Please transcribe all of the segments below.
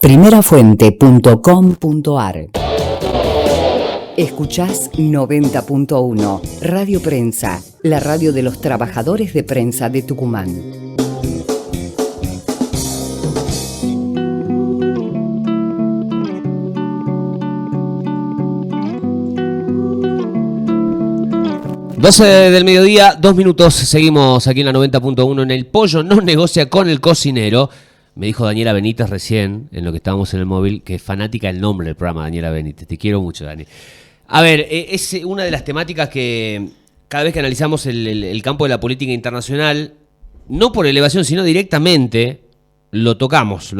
Primerafuente.com.ar. Escuchás 90.1 Radio Prensa, la radio de los trabajadores de prensa de Tucumán. Del mediodía, 2 minutos, seguimos aquí en la 90.1 en El Pollo no negocia con el cocinero. Me dijo Daniela Benítez recién, en lo que estábamos en el móvil, que es fanática del nombre del programa, Daniela Benítez. Te quiero mucho, Dani. A ver, es una de las temáticas que cada vez que analizamos el campo de la política internacional, no por elevación, sino directamente, lo tocamos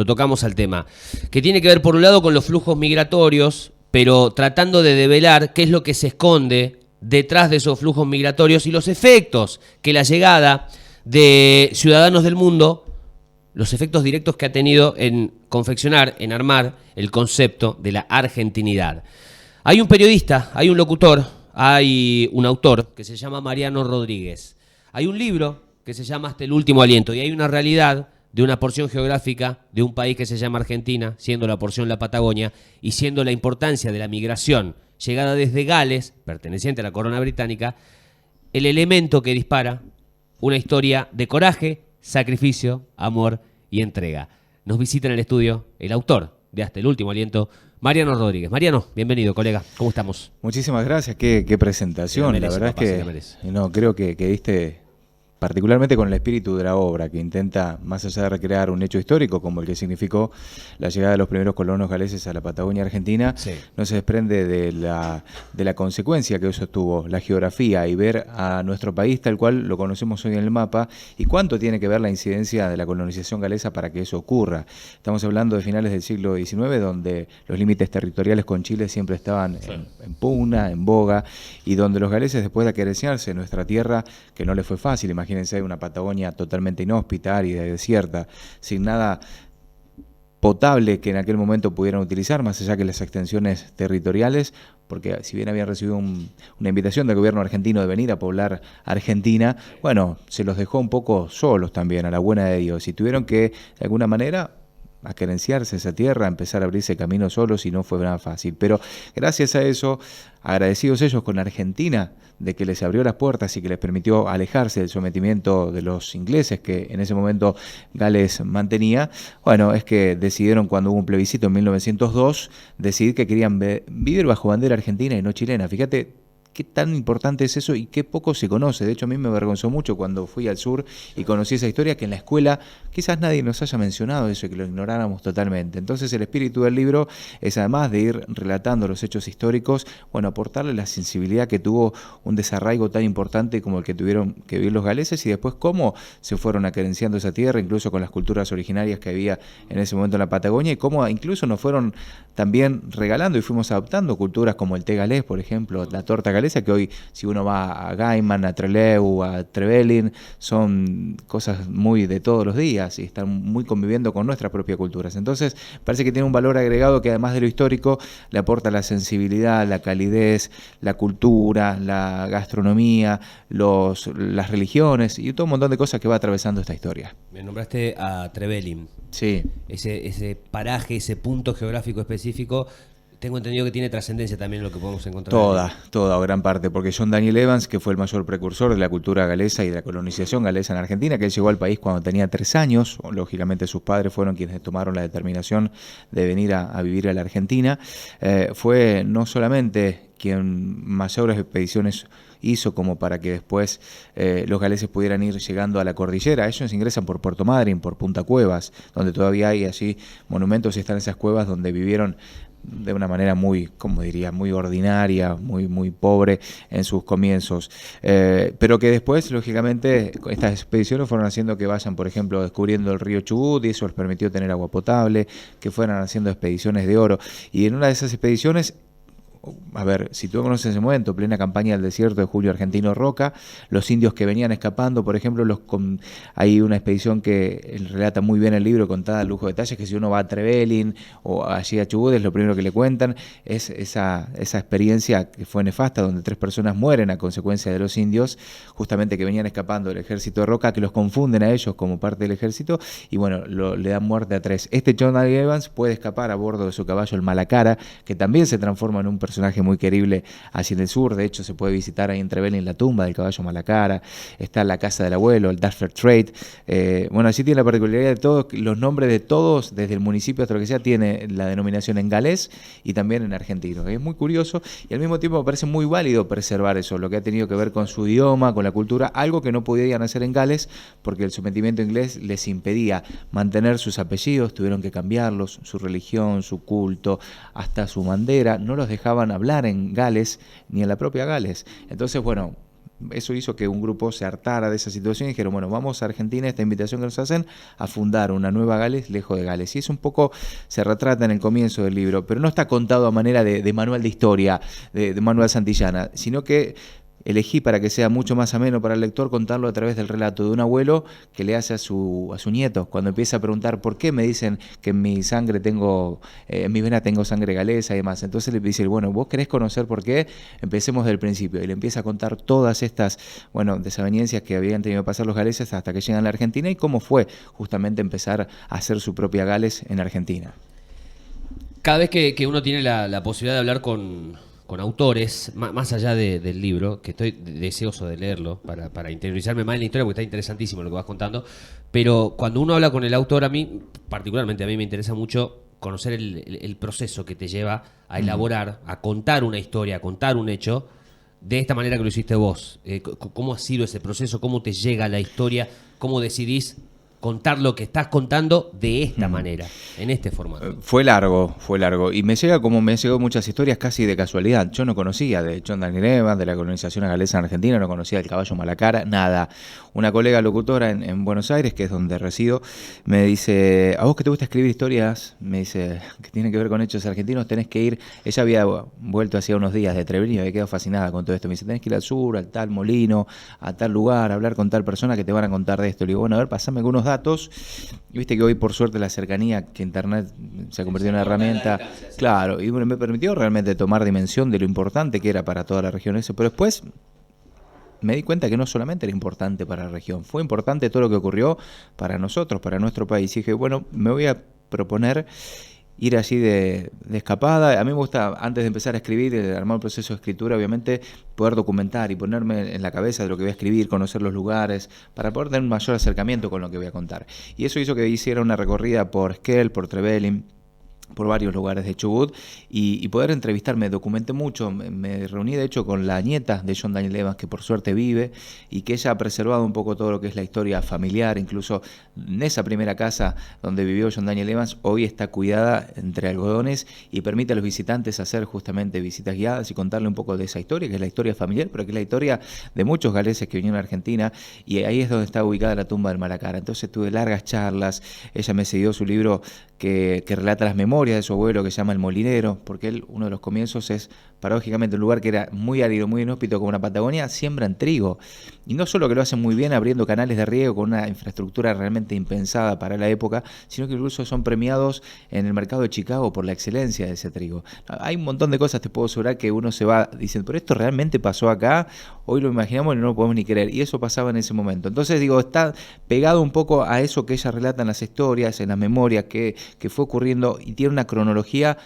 al tema. Que tiene que ver, por un lado, con los flujos migratorios, pero tratando de develar qué es lo que se esconde detrás de esos flujos migratorios y los efectos que la llegada de ciudadanos del mundo, los efectos directos que ha tenido en confeccionar, en armar el concepto de la argentinidad. Hay un periodista, hay un locutor, hay un autor que se llama Mariano Rodríguez. Hay un libro que se llama Hasta el último aliento y hay una realidad de una porción geográfica de un país que se llama Argentina, siendo la porción la Patagonia y siendo la importancia de la migración llegada desde Gales, perteneciente a la corona británica, el elemento que dispara una historia de coraje, sacrificio, amor y entrega. Nos visita en el estudio el autor de Hasta el último aliento, Mariano Rodríguez. Mariano, bienvenido, colega. ¿Cómo estamos? Muchísimas gracias. Qué presentación. Merece, la verdad papá, es que no creo que diste, particularmente con el espíritu de la obra, que intenta, más allá de recrear un hecho histórico como el que significó la llegada de los primeros colonos galeses a la Patagonia Argentina, sí, no se desprende de la consecuencia que eso tuvo, la geografía, y ver a nuestro país tal cual lo conocemos hoy en el mapa, y cuánto tiene que ver la incidencia de la colonización galesa para que eso ocurra. Estamos hablando de finales del siglo XIX, donde los límites territoriales con Chile siempre estaban en pugna, en boga, y donde los galeses, después de aquerenciarse en nuestra tierra, que no les fue fácil, imagínense una Patagonia totalmente inhóspita, árida y desierta, sin nada potable que en aquel momento pudieran utilizar, más allá que las extensiones territoriales, porque si bien habían recibido una invitación del gobierno argentino de venir a poblar Argentina, bueno, se los dejó un poco solos también, a la buena de Dios, y tuvieron que, de alguna manera, aquerenciarse esa tierra, empezar a abrirse camino solos, y no fue nada fácil. Pero gracias a eso, agradecidos ellos con Argentina de que les abrió las puertas y que les permitió alejarse del sometimiento de los ingleses que en ese momento Gales mantenía, bueno, es que decidieron, cuando hubo un plebiscito en 1902, decidir que querían vivir bajo bandera argentina y no chilena. Fíjate qué tan importante es eso y qué poco se conoce. De hecho, a mí me avergonzó mucho cuando fui al sur y conocí esa historia, que en la escuela quizás nadie nos haya mencionado eso y que lo ignoráramos totalmente. Entonces, el espíritu del libro es, además de ir relatando los hechos históricos, bueno, aportarle la sensibilidad que tuvo un desarraigo tan importante como el que tuvieron que vivir los galeses, y después cómo se fueron aquerenciando esa tierra, incluso con las culturas originarias que había en ese momento en la Patagonia, y cómo incluso nos fueron también regalando y fuimos adoptando culturas como el té galés, por ejemplo, la torta galesa, que hoy, si uno va a Gaiman, a Trelew, a Trevelin, son cosas muy de todos los días y están muy conviviendo con nuestras propias culturas. Entonces, parece que tiene un valor agregado que, además de lo histórico, le aporta la sensibilidad, la calidez, la cultura, la gastronomía, las religiones y todo un montón de cosas que va atravesando esta historia. Me nombraste a Trevelin. Sí. Ese paraje, ese punto geográfico específico, tengo entendido que tiene trascendencia también lo que podemos encontrar. Toda o gran parte, porque John Daniel Evans, que fue el mayor precursor de la cultura galesa y de la colonización galesa en Argentina, que él llegó al país cuando tenía 3 años, lógicamente sus padres fueron quienes tomaron la determinación de venir a vivir a la Argentina, fue no solamente quien mayores expediciones hizo como para que después los galeses pudieran ir llegando a la cordillera. Ellos ingresan por Puerto Madryn, por Punta Cuevas, donde todavía hay allí monumentos, y están esas cuevas donde vivieron de una manera muy, como diría, muy ordinaria, muy pobre en sus comienzos, pero que después, lógicamente, estas expediciones fueron haciendo que vayan, por ejemplo, descubriendo el río Chubut, y eso les permitió tener agua potable, que fueran haciendo expediciones de oro, y en una de esas expediciones a ver, situémonos en ese momento, plena campaña del desierto de Julio Argentino Roca, los indios que venían escapando, por ejemplo, hay una expedición que relata muy bien el libro, contada a lujo de detalles, que si uno va a Trevelin o allí a Chubut, es lo primero que le cuentan, es esa experiencia que fue nefasta, donde 3 personas mueren a consecuencia de los indios, justamente que venían escapando del ejército de Roca, que los confunden a ellos como parte del ejército, y bueno, le dan muerte a 3. Este John Daniel Evans puede escapar a bordo de su caballo, el Malacara, que también se transforma en un personaje muy querible hacia el sur. De hecho, se puede visitar ahí en Trevelin la tumba del caballo Malacara, está la casa del abuelo, el Duffer Trade. Bueno, así tiene la particularidad de todos, los nombres de todos, desde el municipio hasta lo que sea, tiene la denominación en galés y también en argentino. Es muy curioso y al mismo tiempo me parece muy válido preservar eso, lo que ha tenido que ver con su idioma, con la cultura, algo que no podían hacer en Gales porque el sometimiento inglés les impedía mantener sus apellidos, tuvieron que cambiarlos, su religión, su culto, hasta su bandera, no los dejaban hablar en Gales ni en la propia Gales. Entonces, bueno, eso hizo que un grupo se hartara de esa situación y dijeron, bueno, vamos a Argentina, esta invitación que nos hacen, a fundar una nueva Gales lejos de Gales. Y es un poco, se retrata en el comienzo del libro, pero no está contado a manera de manual de historia, de manual Santillana, sino que elegí, para que sea mucho más ameno para el lector, contarlo a través del relato de un abuelo que le hace a su nieto, cuando empieza a preguntar por qué me dicen que en mi sangre en mi vena tengo sangre galesa y demás. Entonces le dice, bueno, ¿vos querés conocer por qué? Empecemos del principio. Y le empieza a contar todas estas, bueno, desavenencias que habían tenido que pasar los galeses hasta que llegan a la Argentina y cómo fue justamente empezar a hacer su propia Gales en Argentina. Cada vez que uno tiene la posibilidad de hablar con autores, más allá del libro, que estoy deseoso de leerlo para interiorizarme más en la historia, porque está interesantísimo lo que vas contando, pero cuando uno habla con el autor, particularmente a mí me interesa mucho conocer el proceso que te lleva a elaborar, a contar una historia, a contar un hecho, de esta manera que lo hiciste vos. ¿Cómo ha sido ese proceso? ¿Cómo te llega la historia? ¿Cómo decidís contar lo que estás contando de esta manera, en este formato? Fue largo, y me llega como me llegó muchas historias casi de casualidad. Yo no conocía de John Daniel Evans, de la colonización galesa en Argentina, no conocía del caballo Malacara, nada. Una colega locutora en Buenos Aires, que es donde resido, me dice, ¿a vos que te gusta escribir historias? Me dice, que tienen que ver con hechos argentinos, tenés que ir. Ella había vuelto hacía unos días de Trevelin y había quedado fascinada con todo esto. Me dice, tenés que ir al sur, al tal molino, a tal lugar, a hablar con tal persona que te van a contar de esto. Le digo, bueno, a ver, pasame algunos datos. Y viste que hoy, por suerte, la cercanía, que Internet se ha convertido en una herramienta, claro, y me permitió realmente tomar dimensión de lo importante que era para toda la región eso. Pero después me di cuenta que no solamente era importante para la región, fue importante todo lo que ocurrió para nosotros, para nuestro país. Y dije, bueno, me voy a proponer ir así de escapada. A mí me gusta, antes de empezar a escribir, armar un proceso de escritura, obviamente, poder documentar y ponerme en la cabeza de lo que voy a escribir, conocer los lugares, para poder tener un mayor acercamiento con lo que voy a contar. Y eso hizo que hiciera una recorrida por Esquel, por Trevelin, por varios lugares de Chubut y poder entrevistarme. Documenté mucho, me reuní de hecho con la nieta de John Daniel Evans, que por suerte vive y que ella ha preservado un poco todo lo que es la historia familiar. Incluso en esa primera casa donde vivió John Daniel Evans, hoy está cuidada entre algodones y permite a los visitantes hacer justamente visitas guiadas y contarle un poco de esa historia, que es la historia familiar, pero que es la historia de muchos galeses que vinieron a Argentina, y ahí es donde está ubicada la tumba del Malacara. Entonces tuve largas charlas, ella me cedió su libro que relata las memorias de su abuelo, que se llama El Molinero, porque él, uno de los comienzos es, paradójicamente, un lugar que era muy árido, muy inhóspito como una Patagonia, siembran trigo. Y no solo que lo hacen muy bien abriendo canales de riego con una infraestructura realmente impensada para la época, sino que incluso son premiados en el mercado de Chicago por la excelencia de ese trigo. Hay un montón de cosas, te puedo asegurar, que uno se va diciendo, pero esto realmente pasó acá, hoy lo imaginamos y no lo podemos ni creer. Y eso pasaba en ese momento. Entonces, digo, está pegado un poco a eso que ella relata en las historias, en las memorias, que fue ocurriendo, y tiene una cronología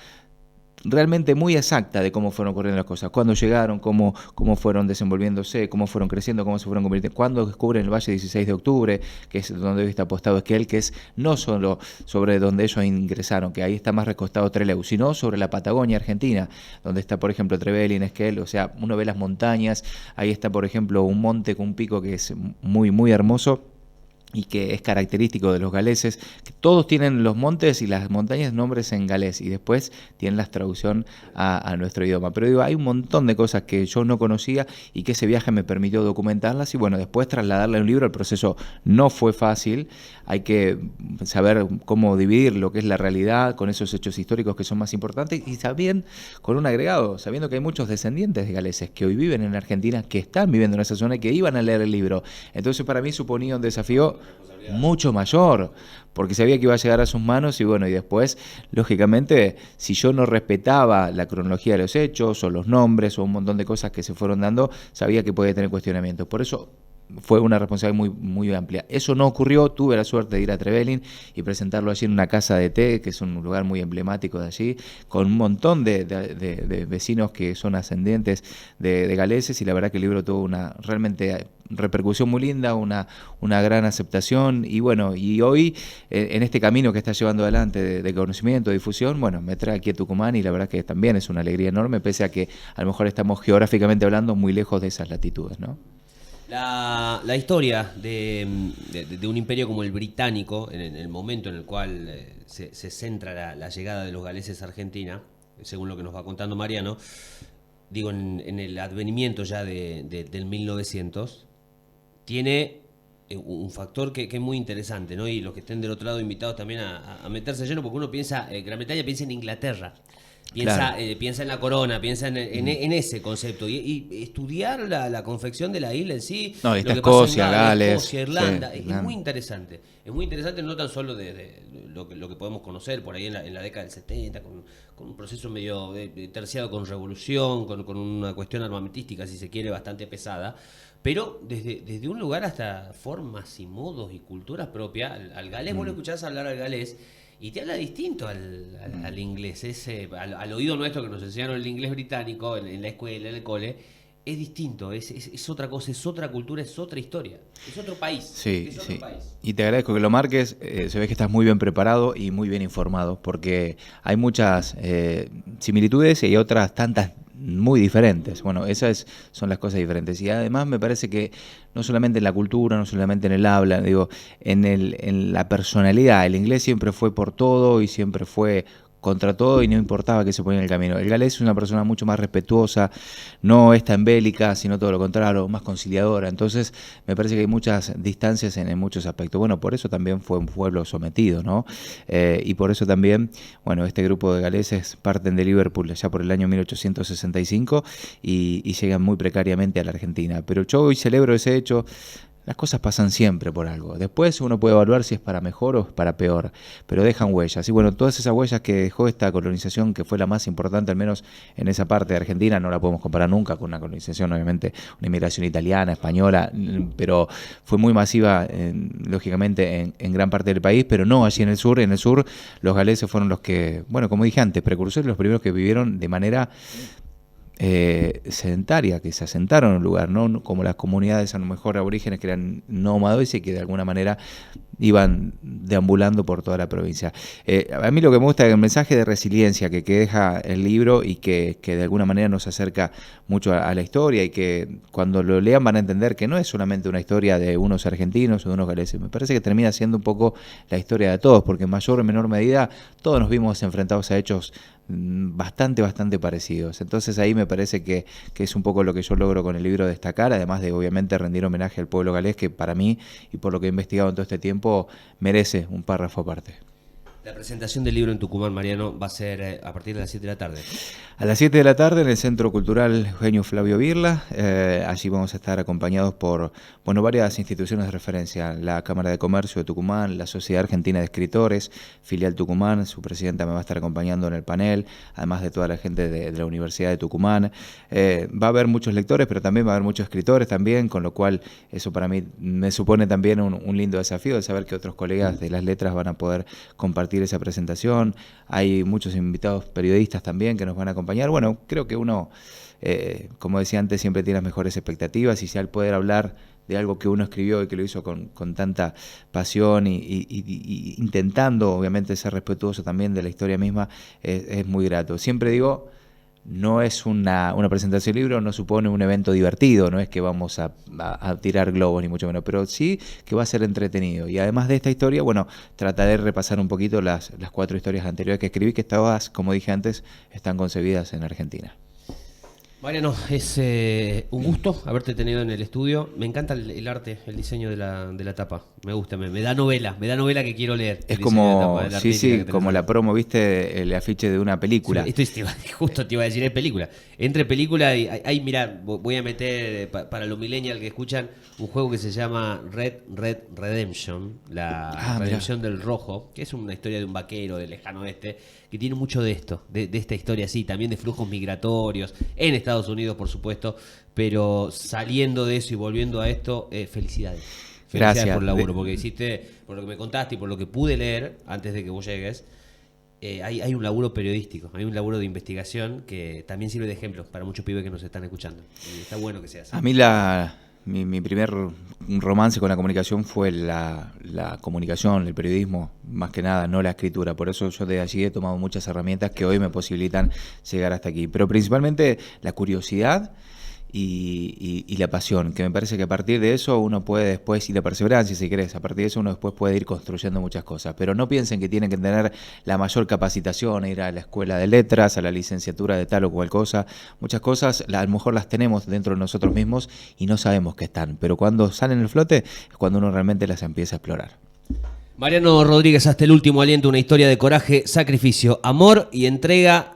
realmente muy exacta de cómo fueron ocurriendo las cosas, cuándo llegaron, cómo fueron desenvolviéndose, cómo fueron creciendo, cómo se fueron convirtiendo, cuándo descubren el Valle 16 de Octubre, que es donde hoy está apostado Esquel, que es no solo sobre donde ellos ingresaron, que ahí está más recostado Trelew, sino sobre la Patagonia Argentina, donde está, por ejemplo, Trevelin, Esquel. O sea, uno ve las montañas, ahí está, por ejemplo, un monte con un pico que es muy, muy hermoso, y que es característico de los galeses, que todos tienen los montes y las montañas nombres en galés y después tienen la traducción a nuestro idioma. Pero digo, hay un montón de cosas que yo no conocía y que ese viaje me permitió documentarlas y bueno, después trasladarle a un libro. El proceso no fue fácil, hay que saber cómo dividir lo que es la realidad con esos hechos históricos que son más importantes y también con un agregado, sabiendo que hay muchos descendientes de galeses que hoy viven en Argentina, que están viviendo en esa zona y que iban a leer el libro. Entonces para mí suponía un desafío mucho mayor, porque sabía que iba a llegar a sus manos y bueno, y después, lógicamente, si yo no respetaba la cronología de los hechos o los nombres o un montón de cosas que se fueron dando, sabía que podía tener cuestionamientos. Por eso fue una responsabilidad muy, muy amplia. Eso no ocurrió, tuve la suerte de ir a Trevelin y presentarlo allí en una casa de té, que es un lugar muy emblemático de allí, con un montón de vecinos que son ascendientes de galeses y la verdad que el libro tuvo una realmente repercusión muy linda, una gran aceptación y bueno, y hoy en este camino que está llevando adelante de conocimiento, de difusión, bueno, me trae aquí a Tucumán y la verdad que también es una alegría enorme, pese a que a lo mejor estamos geográficamente hablando muy lejos de esas latitudes, ¿no? La historia de un imperio como el británico, en el momento en el cual se centra la llegada de los galeses a Argentina, según lo que nos va contando Mariano, digo, en el advenimiento ya del 1900, tiene un factor que es muy interesante, ¿no? Y los que estén del otro lado invitados también a meterse lleno, porque uno piensa, Gran Bretaña piensa en Inglaterra. Piensa, claro. Piensa en la corona, piensa en ese concepto. Y estudiar la confección de la isla en sí. No, está Escocia, Gales. Escocia, Irlanda. Sí, es muy interesante. Es muy interesante no tan solo de lo que podemos conocer por ahí en la década del 70, con un proceso medio terciado con revolución, con una cuestión armamentística, si se quiere, bastante pesada. Pero desde un lugar hasta formas y modos y culturas propias. Al galés, vos lo escuchás hablar al galés. Y te habla distinto al inglés, al oído nuestro que nos enseñaron el inglés británico en la escuela, en el cole, es distinto, es otra cosa, es otra cultura, es otra historia, es otro país. Sí, es otro sí. país. Y te agradezco que lo marques, se ve que estás muy bien preparado y muy bien informado, porque hay muchas similitudes y hay otras tantas muy diferentes. Bueno, esas son las cosas diferentes. Y además me parece que no solamente en la cultura, no solamente en el habla, digo, en la personalidad. El inglés siempre fue por todo y siempre fue contra todo y no importaba que se ponía en el camino. El galés es una persona mucho más respetuosa, no es tan bélica, sino todo lo contrario, más conciliadora. Entonces me parece que hay muchas distancias en muchos aspectos. Bueno, por eso también fue un pueblo sometido, ¿no? Y por eso también, bueno, este grupo de galeses parten de Liverpool ya por el año 1865 y llegan muy precariamente a la Argentina. Pero yo hoy celebro ese hecho. Las cosas pasan siempre por algo. Después uno puede evaluar si es para mejor o es para peor, pero dejan huellas. Y bueno, todas esas huellas que dejó esta colonización, que fue la más importante, al menos en esa parte de Argentina, no la podemos comparar nunca con una colonización, obviamente, una inmigración italiana, española, pero fue muy masiva, lógicamente, en gran parte del país, pero no allí en el sur. En el sur, los galeses fueron los que, bueno, como dije antes, precursores, los primeros que vivieron de manera sedentaria, que se asentaron en un lugar, no como las comunidades a lo mejor aborígenes que eran nómadas y que de alguna manera iban deambulando por toda la provincia. A mí lo que me gusta es el mensaje de resiliencia que deja el libro y que de alguna manera nos acerca mucho a la historia y que cuando lo lean van a entender que no es solamente una historia de unos argentinos o de unos galeses. Me parece que termina siendo un poco la historia de todos, porque en mayor o menor medida todos nos vimos enfrentados a hechos bastante parecidos. Entonces ahí me parece que es un poco lo que yo logro con el libro destacar, además de obviamente rendir homenaje al pueblo galés, que para mí, y por lo que he investigado en todo este tiempo, merece un párrafo aparte. La presentación del libro en Tucumán, Mariano, va a ser a partir de las 7 de la tarde. A las 7 de la tarde en el Centro Cultural Eugenio Flavio Birla. Allí vamos a estar acompañados por varias instituciones de referencia. La Cámara de Comercio de Tucumán, la Sociedad Argentina de Escritores, Filial Tucumán, su presidenta me va a estar acompañando en el panel, además de toda la gente de la Universidad de Tucumán. Va a haber muchos lectores, pero también va a haber muchos escritores también, con lo cual eso para mí me supone también un lindo desafío de saber que otros colegas de las letras van a poder compartir esa presentación. Hay muchos invitados periodistas también que nos van a acompañar. Bueno, creo que uno, como decía antes, siempre tiene las mejores expectativas y si al poder hablar de algo que uno escribió y que lo hizo con tanta pasión y intentando obviamente ser respetuoso también de la historia misma, es muy grato. Siempre digo, no es una presentación de libro, no supone un evento divertido, no es que vamos a tirar globos ni mucho menos, pero sí que va a ser entretenido. Y además de esta historia, bueno, trataré de repasar un poquito las 4 historias anteriores que escribí, que todas, como dije antes, están concebidas en Argentina. Mariano, es un gusto haberte tenido en el estudio. Me encanta el arte, el diseño de la tapa. Me gusta, me da novela que quiero leer. Es como, sí, como la promo, ¿viste? El afiche de una película. Sí, justo te iba a decir, es película. Entre película y hay, mirá, voy a meter para los millennials que escuchan un juego que se llama Red Redemption, la redención del rojo, que es una historia de un vaquero del lejano oeste, que tiene mucho de esto, de esta historia así, también de flujos migratorios, en Estados Unidos, por supuesto, pero saliendo de eso y volviendo a esto, felicidades. Gracias por el laburo, porque hiciste, por lo que me contaste y por lo que pude leer antes de que vos llegues, hay un laburo periodístico, hay un laburo de investigación que también sirve de ejemplo para muchos pibes que nos están escuchando. Y está bueno que sea así. A mí mi primer romance con la comunicación fue la comunicación, el periodismo, más que nada, no la escritura. Por eso yo de allí he tomado muchas herramientas que hoy me posibilitan llegar hasta aquí. Pero principalmente la curiosidad y la pasión, que me parece que a partir de eso uno puede después, y la perseverancia si querés, a partir de eso uno después puede ir construyendo muchas cosas. Pero no piensen que tienen que tener la mayor capacitación, ir a la escuela de letras, a la licenciatura de tal o cual cosa. Muchas cosas a lo mejor las tenemos dentro de nosotros mismos y no sabemos que están, pero cuando salen al flote es cuando uno realmente las empieza a explorar. Mariano Rodríguez, hasta el último aliento, una historia de coraje, sacrificio, amor y entrega.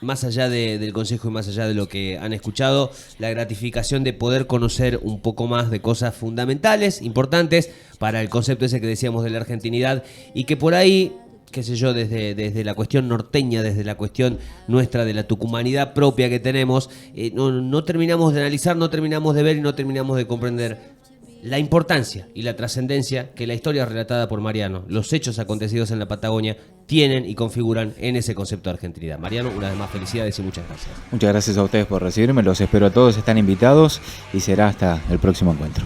Más allá del consejo y más allá de lo que han escuchado, la gratificación de poder conocer un poco más de cosas fundamentales, importantes, para el concepto ese que decíamos de la argentinidad, y que por ahí, qué sé yo, desde la cuestión norteña, desde la cuestión nuestra de la tucumanidad propia que tenemos, no terminamos de analizar, no terminamos de ver y no terminamos de comprender la importancia y la trascendencia que la historia relatada por Mariano, los hechos acontecidos en la Patagonia, tienen y configuran en ese concepto de argentinidad. Mariano, una vez más, felicidades y muchas gracias. Muchas gracias a ustedes por recibirme, los espero a todos, están invitados y será hasta el próximo encuentro.